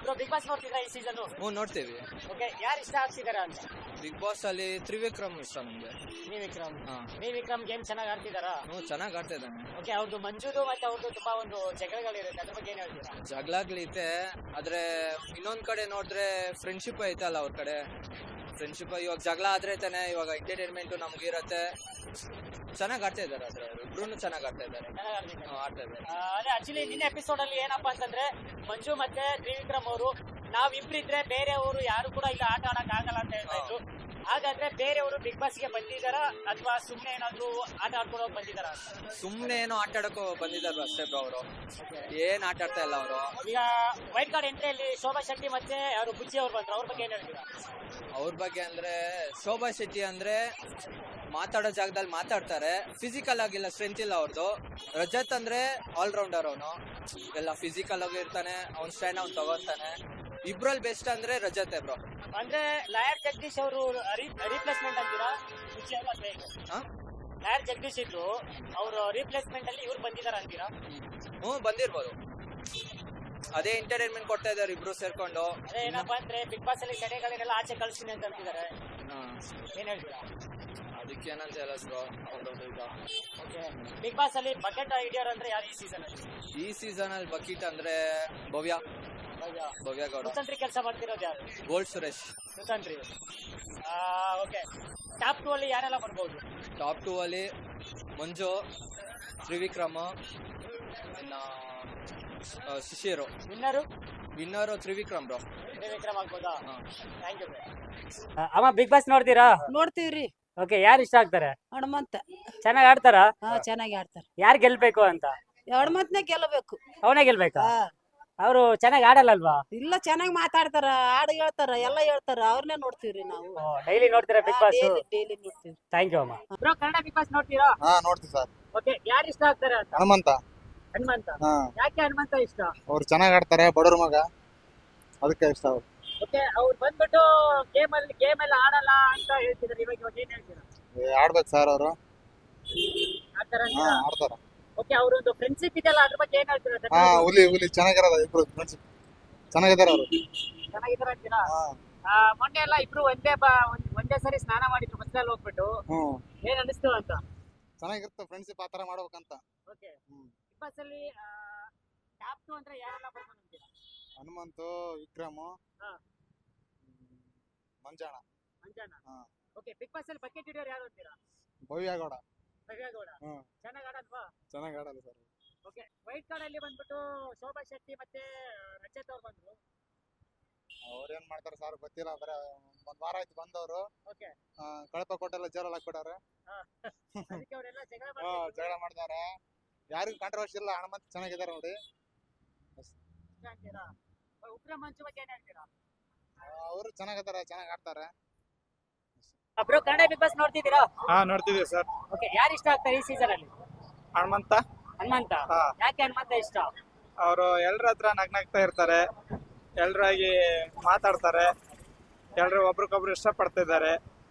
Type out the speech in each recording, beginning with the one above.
Bro big boss ನೋಡ್ತಿದ್ರಾ ಈ season? ಹ್ಞೂ ನೋಡ್ತೀವಿ. ಓಕೆ, ಯಾರು ಇಷ್ಟ ಆಗ್ತಿದಾರ ಅಂತ? ಬಿಗ್ ಬಾಸ್ ಅಲ್ಲಿ ತ್ರಿವಿಕ್ರಮ್ ಇಷ್ಟ ನಮ್ಗೆ. ವಿಕ್ರಮ್. ಹಾ. ವಿಕ್ರಮ್ ಗೇಮ್ ಚೆನ್ನಾಗಿ ಆಡ್ತಿದಾರಾ? ಹ್ಞೂ ಚೆನ್ನಾಗಿ ಆಡ್ತಾ ಇದ್ದಾನೆ. ಓಕೆ, ಅವ್ರದ್ದು ಮಂಜುದು ಮತ್ತೆ ಅವ್ರದ್ದು ತುಂಬಾ ಒಂದು ಜಗಳಗಳಿರುತ್ತೆ, ಅದ್ರ ಬಗ್ಗೆ ಏನ್ ಹೇಳ್ತೀರಾ? ಜಗಳಾಗ್ಲೈತೆ, ಆದ್ರೆ ಇನ್ನೊಂದ್ ಕಡೆ ನೋಡಿದ್ರೆ ಫ್ರೆಂಡ್ಶಿಪ್ ಐತಲ್ಲ ಅವ್ರ ಕಡೆ. ಫ್ರೆಂಡ್ಶಿಪ್ ಇವಾಗ ಜಗಳ ಆದ್ರೆ ತಾನೆ ಇವಾಗ ಎಂಟರ್ಟೈನ್ಮೆಂಟ್ ನಮ್ಗಿರತ್ತೆ. ಚೆನ್ನಾಗಿ ಆಡ್ತಾ ಇದಾರೆ, ಆದ್ರೆ ಇಬ್ರು ಚೆನ್ನಾಗಿ ಆಡ್ತಾ ಇದ್ದಾರೆ. ಚೆನ್ನಾಗಿ ಆಡ್ತಿದ್ದಾರೆ. ಆಡ್ತಾ ಇದ್ದಾರೆ. ಅದೇ ಆಕ್ಚುಲಿ ನಿನ್ನೆ ಎಪಿಸೋಡ್ ಅಲ್ಲಿ ಏನಪ್ಪಾ ಅಂತಂದ್ರೆ ಮಂಜು ಮತ್ತೆ ತ್ರಿವಿಕ್ರಮ್ ಅವರು ನಾವಿಬ್ರಿದ್ರೆ ಬೇರೆಯವರು ಯಾರು ಕೂಡ ಇಲ್ಲ ಆಟ ಆಡಕ್ ಆಗಲ್ಲ ಅಂತ ಹೇಳ್ತಾ ಇದ್ರು. ಹಾಗಾದ್ರೆ ಬೇರೆಯವರು ಬಿಗ್ ಬಾಸ್ ಗೆ ಬಂದಿದಾರ ಅಥವಾ ಸುಮ್ನೆ ಏನಾದ್ರು ಆಟ ಆಡ್ಕೊಂಡು ಬಂದಿದಾರ? ಸುಮ್ನೆ ಏನೋ ಆಟ ಆಡಕ್ಕೋ ಬಂದಿದ್ದಾರೆ ಅಷ್ಟೇ ಬ್ರೋ. ಅವರು ಏನ್ ಆಟ ಆಡ್ತಾ ಇಲ್ಲ ಅವರು. ಈಗ ವೈಟ್ ಕಾರ್ಡ್ ಎಂಟ್ರಿಯಲ್ಲಿ ಶೋಭಾ ಶೆಟ್ಟಿ ಮತ್ತೆ ಅವರು ಬುಚ್ಚಿ ಅವ್ರು ಬಂದ್ರು, ಅವ್ರ ಬಗ್ಗೆ ಏನ್ ಹೇಳ್ತೀರಾ? ಅವ್ರ ಬಗ್ಗೆ ಅಂದ್ರೆ ಶೋಭಾ ಶೆಟ್ಟಿ ಅಂದ್ರೆ ಮಾತಾಡೋ ಜಾಗದಲ್ಲಿ ಮಾತಾಡ್ತಾರೆ, ಫಿಸಿಕಲ್ ಆಗಿಲ್ಲ, ಸ್ಟ್ರೆಂತ್ ಇಲ್ಲ ಅವ್ರದ್ದು. ರಜತ್ ಅಂದ್ರೆ ಆಲ್ರೌಂಡರ್, ಅವನು ಎಲ್ಲ ಫಿಸಿಕಲ್ ಆಗಿ ಇರ್ತಾನೆ, ಅವ್ನ ಸ್ಟ್ಯಾಂಡ್ ಅವ್ನು ತಗೋತಾನೆ. ಇಬ್ರಲ್ಲಿ ಬೆಸ್ಟ್ ಅಂದ್ರೆ ರಜತೆ ಬ್ರೋ. ಅಂದ್ರೆ ಲಾಯರ್ ಜಗದೀಶ್ ಅವರು ರೀಪ್ಲೇಸ್ಮೆಂಟ್ ಅಂತೀರಾ ಬುಚ್ಚಿ ಅವರು ಅಥವಾ ಹೇಗೆ? ಲಾಯರ್ ಜಗದೀಶ್ ಇದ್ರು, ಅವರು ರೀಪ್ಲೇಸ್ಮೆಂಟ್ ಅಲ್ಲಿ ಇವ್ರು ಬಂದಿದಾರ ಅಂತೀರಾ? ಹ್ಞೂ ಬಂದಿರ್ಬೋದು. ಅದೇ ಎಂಟರ್ಟೈನ್ಮೆಂಟ್ ಕೊಡ್ತಾ ಇದಾರೆ ಇಬ್ರು ಸೇರ್ಕೊಂಡು. ಅದೇ ಏನಪ್ಪಾ ಅಂದ್ರೆ ಬಿಗ್ ಬಾಸ್ ಅಲ್ಲಿ ಕಡೆಗಳಿಗೆಲ್ಲ ಆಚೆ ಕಳಿಸ್ತೀನಿ ಅಂತ ಅಂತಿದ್ದಾರೆ, ಏನ್ ಹೇಳ್ತೀರಾ? ಅದಕ್ಕೆ ಏನಂತ ಹೇಳ ಬ್ರೋ. ಓಕೆ, ಬಿಗ್ ಬಾಸ್ ಅಲ್ಲಿ ಬಕೆಟ್ ಹಿಡಿಯೋರು ಅಂದ್ರೆ ಯಾರು ಈ ಸೀಸನ್ ಅಲ್ಲಿ? ಈ ಸೀಸನ್ ಅಲ್ಲಿ ಬಕೀಟ್ ಅಂದ್ರೆ ಭವ್ಯ ಗೌಡ. ಕುತಂತ್ರಿ ಕೆಲಸ ಮಾಡ್ತಿರೋದು ಯಾರು? ಗೋಲ್ಡ್ ಸುರೇಶ್. ಕುತಂತ್ರಿ. ಓಕೆ, ಟಾಪ್ 2 ಅಲ್ಲಿ ಯಾರೆಲ್ಲ ಬರ್ಬೋದು? ಟಾಪ್ 2 ಅಲ್ಲಿ ಮಂಜು, ತ್ರಿವಿಕ್ರಮ, ಇನ್ನ ಶಿಶಿರು. Winner Trivikram bro. ತ್ರಿವಿಕ್ರಮ್ ಆಗ್ಬೋದಾ? Thank you. ಅಮ್ಮ ಬಿಗ್ ಬಾಸ್ ನೋಡ್ತೀರಾ? ನೋಡ್ತೀವ್ರಿ. ಓಕೆ, ಯಾರು ಇಷ್ಟ ಆಗ್ತಾರೆ? ಹನುಮಂತ ಚೆನ್ನಾಗಿ ಆಡ್ತಾರ? ಚೆನ್ನಾಗಿ ಆಡ್ತಾರ. ಯಾರು ಗೆಲ್ಬೇಕು ಅಂತ? ಹನುಮಂತನೇ ಗೆಲ್ಲಬೇಕು. ಅವನೇ ಗೆಲ್ಬೇಕಾ? ಅವರು ಚೆನ್ನಾಗಿ ಆಡಲ್ಲಲ್ವಾ? ಇಲ್ಲ, ಚೆನ್ನಾಗಿ ಮಾತಾಡ್ತಾರ, ಹಾಡು ಹೇಳ್ತಾರ, ಎಲ್ಲ ಹೇಳ್ತಾರ, ಅವ್ರನ್ನೇ ನೋಡ್ತೀವ್ರಿ ನಾವು. ಡೈಲಿ ನೋಡ್ತೀರಾ ಬಿಗ್ ಬಾಸ್? ಡೈಲಿ ನೋಡ್ತೀವಿ. ಥ್ಯಾಂಕ್ ಯು ಅಮ್ಮ. ಬ್ರೋ, ಕನ್ನಡ ಬಿಗ್ ಬಾಸ್ ನೋಡ್ತೀರಾ? ನೋಡ್ತೀವಿ ಸರ್. ಓಕೆ, ಯಾರು ಇಷ್ಟ ಆಗ್ತಾರೆ ಅಂತ? ಹನುಮಂತ. ಯಾಕೆ ಹನುಮಂತ ಇಷ್ಟ? ಅವ್ರು ಚೆನ್ನಾಗಿ ಆಡ್ತಾರೆ, ಬಡವ್ರ ಮಗ, ಅದಕ್ಕೆ ಇಷ್ಟ ಅವ್ರು. ಓಕೆ, ಅವ್ರು ಬಂದ್ಬಿಟ್ಟು ಗೇಮ್ ಎಲ್ಲ ಆಡಲ್ಲ ಅಂತ ಹೇಳ್ತಿದ್ದಾರೆ, ಇವಾಗ ಏನ್ ಹೇಳ್ತೀರಾ? ಆಡ್ಬೇಕು ಸರ್ ಅವರು. ಆಡ್ತಾರ? ಆಡ್ತಾರ. ಓಕೆ, ಅವ್ರದ್ದು ಫ್ರೆಂಡ್ಶಿಪ್ ಇದೆಲ್ಲ, ಅದ್ರ ಬಗ್ಗೆ ಏನ್ ಹೇಳ್ತೀರಾ? ಹುಲಿ ಚೆನ್ನಾಗಿರೋದ, ಇಬ್ರು ಫ್ರೆಂಡ್ಸ್ ಚೆನ್ನಾಗಿದಾರ ಅವರು. ಚೆನ್ನಾಗಿದಾರ ಅಂತೀರಾ? ಮೊನ್ನೆ ಎಲ್ಲ ಇಬ್ರು ಒಂದೇ ಸರಿ ಸ್ನಾನ ಮಾಡಿದ್ರು ಬಸ್ಸಲ್ಲಿ ಹೋಗ್ಬಿಟ್ಟು, ಏನ್ ಅನಿಸ್ತು ಅಂತ? ಚೆನ್ನಾಗಿರುತ್ತೆ ಫ್ರೆಂಡ್ಶಿಪ್, ಆತರ ಮಾಡ್ಬೇಕಂತ. ಓಕೆ, ಬಿಗ್ ಬಾಸ್ ಅಲ್ಲಿ ಟಾಪ್ 2 ಅಂದ್ರೆ ಯಾರೆಲ್ಲ ಬರ್ಬೋದು ಅಂತೀರಾ? Hanumanthu, Vikram, Manjanna. Okay, Bigg Boss ಅಲ್ಲಿ ಬಕೆಟ್ ಹಿಡಿಯೋರು ಯಾರು ಅಂತೀರಾ? ಭವ್ಯ ಗೌಡ. ಚೆನ್ನಾಗಿ ಆಡಲ್ವಾ? ಚೆನ್ನಾಗಿ ಆಡಲ್ಲ ಸರ್. ಓಕೆ, ವೈಟ್ ಕಾರ್ಡ್ ಅಲ್ಲಿ ಬಂದ್ಬಿಟ್ಟು ಶೋಭಾ ಶೆಟ್ಟಿ ಮತ್ತೆ ರಜತ್ ಅವ್ರು ಬಂದ್ರು. ಅವ್ರೇನ್ ಮಾಡ್ತಾರೆ ಸರ್ ಗೊತ್ತಿಲ್ಲ, ಬರೀ ಒಂದ್ ವಾರ ಆಯ್ತು ಬಂದವರು. ಓಕೆ, ಕಳಪ ಕೊಟ್ಟೆಲ್ಲ ಜೇರಲ್ಲಿ ಹಾಕ್ಬಿಟ್ಟಾರೆ. ಅದಕ್ಕೆ ಅವರೆಲ್ಲ ಜಗಳ ಮಾಡಿದಾರೆ. ಯಾರಿಗೂ ಕಾಂಟ್ರವರ್ಸಿ ಇಲ್ಲ, ಹನುಮಂತ ಚೆನ್ನಾಗಿದ್ದಾರೆ ನೋಡಿ. ಅಂತೀರಾ? ಉಗ್ರ ಮಂಚು ಬಗ್ಗೆ ಏನ್ ಹೇಳ್ತೀರಾ? ಅವರು ಚೆನ್ನಾಗಿದ್ದಾರೆ, ಚೆನ್ನಾಗಿ ಆಡ್ತಾರೆ. ಬ್ರೋ, ಕನ್ನಡ ಬಿಗ್ ಬಾಸ್ ನೋಡ್ತಿದ್ದೀರಾ? ನೋಡ್ತಿದೀವಿ ಸರ್. ಓಕೆ, ಯಾರು ಇಷ್ಟ ಆಗ್ತಾರೆ ಈ ಸೀಸನ್ ಅಲ್ಲಿ? ಹನುಮಂತ. ಯಾಕೆ ಹನುಮಂತ ಇಷ್ಟ? ಅವರು ಎಲ್ರ ಹತ್ರ ನಗ್ನಗ್ತಾ ಇರ್ತಾರೆ, ಎಲ್ರಾಗಿ ಮಾತಾಡ್ತಾರೆ, ಎಲ್ರು ಒಬ್ರಿಗೊಬ್ರು ಇಷ್ಟಪಡ್ತಾ ಇದ್ದಾರೆ,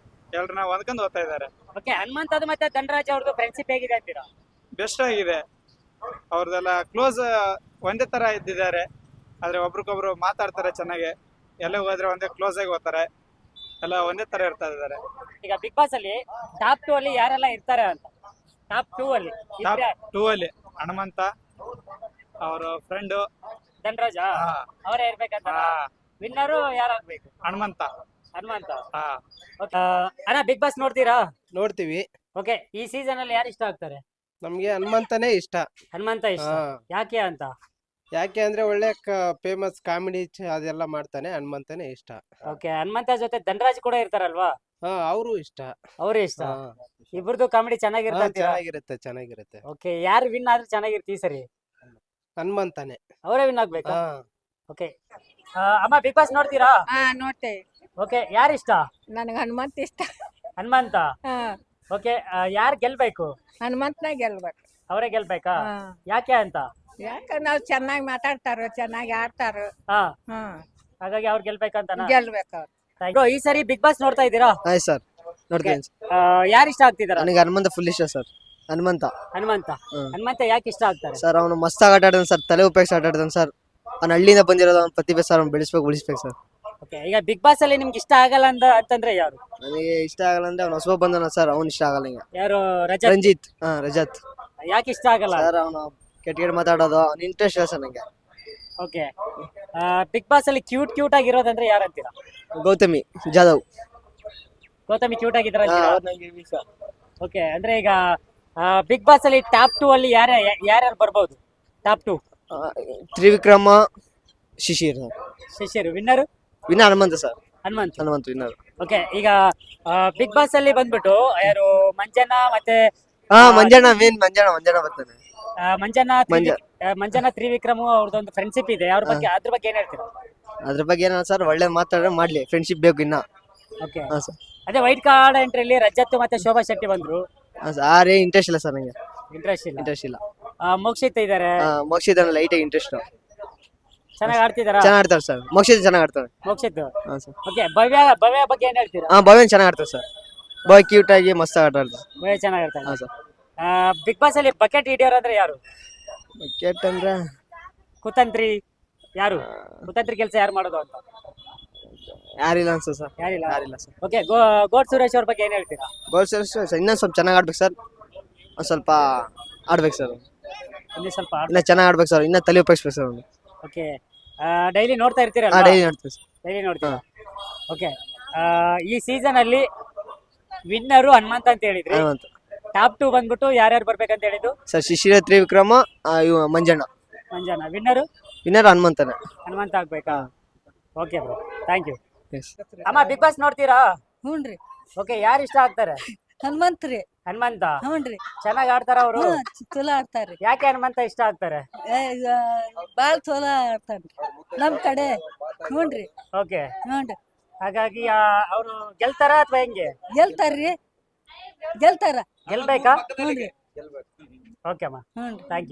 ಎಲ್ರನ್ನ ಹೊಂದ್ಕೊಂಡು ಹೋಗ್ತಾ ಇದ್ದಾರೆ. ಓಕೆ, ಹನುಮಂತದು ಮತ್ತೆ ಧನರಾಜ್ ಅವ್ರದ್ದು ಫ್ರೆಂಡ್ಶಿಪ್ ಹೇಗಿದೆ ಅಂತೀರಾ? ಬೆಸ್ಟ್ ಆಗಿದೆ. ಅವ್ರದೆಲ್ಲ ಕ್ಲೋಸ್ ಒಂದೇ ತರ ಇದ್ದಿದ್ದಾರೆ, ಆದ್ರೆ ಒಬ್ರಿಗೊಬ್ರು ಮಾತಾಡ್ತಾರೆ ಚೆನ್ನಾಗಿ, ಎಲ್ಲ ಹೋದ್ರೆ ಒಂದೇ ಕ್ಲೋಸ್ ಆಗಿ ಹೋಗ್ತಾರೆ, ಎಲ್ಲ ಒಂದೇ ತರ ಇರ್ತಾ ಇದ್ದಾರೆ. ಈಗ ಬಿಗ್ ಬಾಸ್ ಅಲ್ಲಿ ಟಾಪ್ 2 ಅಲ್ಲಿ ಯಾರೆಲ್ಲ ಇರ್ತಾರೆ ಅಂತ? ಟಾಪ್ 2 ಅಲ್ಲಿ ಹನುಮಂತ, ಅವರ ಫ್ರೆಂಡ್ ಧನರಾಜ ಅವರೇ ಇರ್ಬೇಕಂತ. ವಿನ್ನರು ಯಾರಾಗ್ಬೇಕು? ಹನುಮಂತ. ಅಣ್ಣ, ಬಿಗ್ ಬಾಸ್ ನೋಡ್ತೀರಾ? ನೋಡ್ತೀವಿ. ಓಕೆ, ಈ ಸೀಸನ್ ಅಲ್ಲಿ ಯಾರು ಇಷ್ಟ ಆಗ್ತಾರೆ? ನಮ್ಗೆ ಹನುಮಂತನೇ ಇಷ್ಟ. ಹನುಮಂತ ಇಷ್ಟ. ಯಾಕೆ ಅಂತ? ಯಾಕೆ ಅಂದ್ರೆ ಒಳ್ಳೆ ಫೇಮಸ್ ಕಾಮಿಡಿ ಅದೆಲ್ಲ ಮಾಡ್ತಾನೆ, ಹನುಮಂತನೇ ಇಷ್ಟ. ಓಕೆ, ಹನುಮಂತ ಜೊತೆ ಧನರಾಜ್ ಕೂಡ ಇರ್ತಾರಲ್ವಾ? ಅವರು ಇಷ್ಟ. ಅವ್ರು ಇಷ್ಟ. ಇಬ್ಬರದು ಕಾಮಿಡಿ ಚೆನ್ನಾಗಿರುತ್ತೆ. ಓಕೆ, ಯಾರು ವಿನ್ ಆದ್ರೆ ಚೆನ್ನಾಗಿರ್ತೀವಿ ಸರಿ? ಹನುಮಂತನೇ. ಅವರೇ ವಿನ್ ಆಗ್ಬೇಕಾ? ಓಕೆ, ಅಮ್ಮ ಬಿಗ್ ಬಾಸ್ ನೋಡ್ತೀರಾ? ನೋಡ್ತೇವೆ. ಓಕೆ, ಯಾರು ಇಷ್ಟ? ನನಗೆ ಹನುಮಂತ ಇಷ್ಟ. ಹನುಮಂತ. ಓಕೆ, ಯಾರು ಗೆಲ್ಬೇಕು? ಹನುಮಂತನ ಗೆಲ್ಬೇಕು. ಅವರೇ ಗೆಲ್ಬೇಕಾ? ಯಾಕೆ ಅಂತ? ಯಾಕೆ ನಾವು ಚೆನ್ನಾಗಿ ಮಾತಾಡ್ತಾರ, ಚೆನ್ನಾಗಿ ಆಡ್ತಾರ, ಹಾಗಾಗಿ ಅವ್ರು ಗೆಲ್ಬೇಕಂತ ಗೆಲ್ಬೇಕು. ಈ ಸರಿ ಬಿಗ್ ಬಾಸ್ ನೋಡ್ತಾ ಇದ್ದೀರಾ? ಸರ್ ನೋಡ್ತೀನಿ. ಯಾರು ಇಷ್ಟ ಆಗ್ತಿದಾರ? ನನಗೆ ಹನುಮಂತ ಫುಲ್ ಇಷ್ಟ ಸರ್. ಹನುಮಂತ ಯಾಕೆ ಇಷ್ಟ ಆಗ್ತಾರೆ ಸರ್? ಅವನು ಮಸ್ತ್ ಆಟ ಆಡ್ತಾನೆ ಸರ್, ತಲೆ ಉಪಯೋಗಿಸಿ ಆಟ ಆಡ್ತಾನೆ ಸರ್. ಅವ್ನ ಹಳ್ಳಿಯಿಂದ ಬಂದಿರೋದು ಅವ್ನ ಪ್ರತಿಭೆ ಸರ್ ಅವ್ನು ಬೆಳೆಸ್ಬೇಕು ಉಳಿಸ್ಬೇಕು ಸರ್. ಓಕೆ, ಈಗ ಬಿಗ್ ಬಾಸ್ ಅಲ್ಲಿ ನಿಮ್ಗೆ ಇಷ್ಟ ಆಗಲ್ಲ ಅಂತಂದ್ರೆ ಯಾರು? ನನಗೆ ಇಷ್ಟ ಆಗಲ್ಲ ಅಂದ್ರೆ ಅವ್ನು ಹೊಸಬ ಬಂದನ ಸರ್, ಅವ್ನು ಇಷ್ಟ ಆಗಲ್ಲ ಈಗ. ಯಾರು? ರಜತ್. ರಂಜಿತ್, ರಜತ್ ಯಾಕೆ ಇಷ್ಟ ಆಗಲ್ಲ? ಸರ್ ಅವನು ಕೆಟ್ಟ ಮಾತಾಡೋದು ಅವ್ನ ಇಂಟ್ರೆಸ್ಟ್ ಇಲ್ಲ ಸರ್ ನಂಗೆ. ಓಕೆ, ಬಿಗ್ ಬಾಸ್ ಅಲ್ಲಿ ಕ್ಯೂಟ್ ಆಗಿರೋದಂದ್ರೆ ಯಾರು ಅಂತೀರಾ? ಗೌತಮಿ ಜಾಧವ್. ಗೌತಮಿ ಕ್ಯೂಟ್ ಆಗಿದ್ದಾರೆ ಹಾ, ಅಂತೀರಾ? ಅವ್ರು ನಂಗೆ ಇಷ್ಟ. ಓಕೆ, ಅಂದ್ರೆ ಈಗ ಬಿಗ್ ಬಾಸ್ ಅಲ್ಲಿ ಟಾಪ್ 2 ಅಲ್ಲಿ ಯಾರ್ಯಾರು ಬರ್ಬೋದು? ಟಾಪ್ 2 ಆ, ತ್ರಿವಿಕ್ರಮ, ಶಿಶಿರ್ ಸರ್. ಶಿಷ್ಯರು. Winner winner Hanumantha sir, Hanumanth. Hanumanth winner. Okay, ಈಗ ಬಿಗ್ ಬಾಸ್ ಅಲ್ಲಿ ಬಂದ್ಬಿಟ್ಟು ಯಾರು ಮಂಜಣ್ಣ ಮತ್ತೆ ಮಂಜಣ್ಣ ಮೇನ್, ಮಂಜಣ್ಣ ಬರ್ತಾನೆ. ಮಂಜಣ್ಣ ತ್ರಿವಿಕ್ರಮ್ ಅವ್ರದ್ದೊಂದು ಫ್ರೆಂಡ್ಶಿಪ್ ಇದೆ, ಅದ್ರ ಬಗ್ಗೆ ಏನ್ ಹೇಳ್ತೀರಾ? ಅದ್ರ ಬಗ್ಗೆ ಏನೋ ಸರ್, ಒಳ್ಳೆ ಮಾತಾಡ್ರೆ ಮಾಡ್ಲಿ, ಫ್ರೆಂಡ್ಶಿಪ್ ಬೇಕು ಇನ್ನ. ಓಕೆ, ಹಾ ಸರ್. ಅದೇ ವೈಟ್ ಕಾರ್ಡ್ ಎಂಟ್ರಿಯಲ್ಲಿ ರಜತ್ ಮತ್ತೆ ಶೋಭಾ ಶೆಟ್ಟಿ ಬಂದ್ರು. ಆರೇ ಇಂಟ್ರೆಸ್ಟ್ ಇಲ್ಲ ಸರ್ ನಂಗೆ, ಇಂಟ್ರೆಸ್ಟ್ ಇಲ್ಲ. ಇಂಟ್ರೆಸ್ಟ್ ಇಲ್ಲ. ಮೋಕ್ಷಿತ್ ಇದಾರೆ, ಮೋಕ್ಷಿತ ಲೈಟ್ ಇಂಟ್ರೆಸ್ಟ್. ಚೆನ್ನಾಗಿ ಆಡ್ತಿದಾರ. ಚೆನ್ನಾಗಿ ಆಡ್ತಾರೆ ಸರ್, ಮೋಕ್ಷಿತ ಚೆನ್ನಾಗಿ ಆಡ್ತಾರೆ. ಮೋಕ್ಷಿತ್. ಹಾ ಸರ್. ಓಕೆ, ಭವ್ಯ ಬಗ್ಗೆ ಏನ್ ಹೇಳ್ತೀರಾ? ಭವ್ಯನ್ ಚೆನ್ನಾಗಿ ಆಡ್ತಾರೆ ಸರ್, ಬಾಯ್ ಕ್ಯೂಟ್ ಆಗಿ ಮಸ್ತ್ ಆಡ್ತಾರೆ. ಭವ್ಯ ಚೆನ್ನಾಗಿ ಆಡ್ತಾರೆ. ಹಾ ಸರ್. ಬಿಗ್ ಬಾಸ್ ಅಲ್ಲಿ ಬಕೆಟ್ ಹಿಡಿಯೋರು ಅಂದ್ರೆ ಯಾರು? ಕೆಟ್ಟ ಅಂದ್ರೆ ಕುತಂತ್ರಿ ಯಾರು? ಕುತಂತ್ರಿ ಕೆಲಸ ಯಾರು ಮಾಡೋದು ಅಂತ? ಯಾರಿಲ್ಲ ಅನ್ಸುತ್ತೆ ಸರ್, ಯಾರಿಲ್ಲ. ಯಾರಿಲ್ಲ ಸರ್. ಓಕೆ, ಗೋಡ್ ಸುರೇಶ್ ಅವ್ರ ಬಗ್ಗೆ ಏನ್ ಹೇಳ್ತೀರಾ? ಗೋಲ್ ಸರ್ ಇನ್ನೊಂದು ಸ್ವಲ್ಪ ಚೆನ್ನಾಗಿ ಆಡ್ಬೇಕು ಸರ್, ಒಂದು ಸ್ವಲ್ಪ ಆಡ್ಬೇಕು ಸರ್, ಇಲ್ಲಿ ಸ್ವಲ್ಪ ಇನ್ನ ಚೆನ್ನಾಗಿ ಆಡ್ಬೇಕು ಸರ್, ಇನ್ನ ತಲೆ ಉಪಯೋಗಿಸ್ಬೇಕು ಸರ್ ಅವ್ನು. ಓಕೆ, ಡೈಲಿ ನೋಡ್ತಾ ಇರ್ತೀರಲ್ಲ? ಡೈಲಿ ನೋಡ್ತೀವಿ ಸರ್. ಡೈಲಿ ನೋಡ್ತೀರಾ? ಓಕೆ, ಈ ಸೀಸನ್ ಅಲ್ಲಿ ವಿನ್ನರು ಹನುಮಂತ ಅಂತ ಹೇಳಿದ್ರಿ. ಹನುಮಂತ ಟಾಪ್ 2 ಬಂದ್ಬಿಟ್ಟು ಯಾರ್ಯಾರು ಬರ್ಬೇಕಂತ ಹೇಳಿದ್ದು? ಸರ್, ಶಿಶಿರ, ತ್ರಿವಿಕ್ರಮ, ಇವ ಮಂಜಣ್ಣ. ಮಂಜಾನ. ವಿನ್ನರು ವಿನ್ನರ್ ಹನುಮಂತನೇ. ಹನುಮಂತ ಆಗ್ಬೇಕಾ? Okay bro, thank you. Yes. ಅಮ್ಮ, ಬಿಗ್ ಬಾಸ್ ನೋಡ್ತೀರಾ? ಹ್ಞೂನ್ರಿ. ಓಕೆ, ಯಾರು ಇಷ್ಟ ಆಗ್ತಾರೆ? ಹನುಮಂತ್ರಿ. ಹನುಮಂತ ಹ್ಞೂನ್ರಿ. ಚೆನ್ನಾಗಿ ಆಡ್ತಾರ ಅವರು? ಚಲೋ ಆಡ್ತಾರ್ರಿ. ಯಾಕೆ ಹನುಮಂತ ಇಷ್ಟ ಆಗ್ತಾರೆ? ಬಾಳ್ ಚಲೋ ಆಡ್ತಾನ್ರಿ ನಮ್ ಕಡೆ. ಹ್ಞೂನ್ರಿ. ಓಕೆ, ಹ್ಞೂನ್ರಿ. ಹಾಗಾಗಿ ಅವರು ಗೆಲ್ತಾರ ಅಥವಾ ಹೆಂಗೆ? ಗೆಲ್ತಾರ್ರಿ, ಗೆಲ್ತಾರ. ಗೆಲ್ಬೇಕಾ? ಹ್ಞೂನ್ರಿ. ಓಕೆ ಅಮ್ಮ, ಹ್ಞೂನ್ರಿ. Thank you.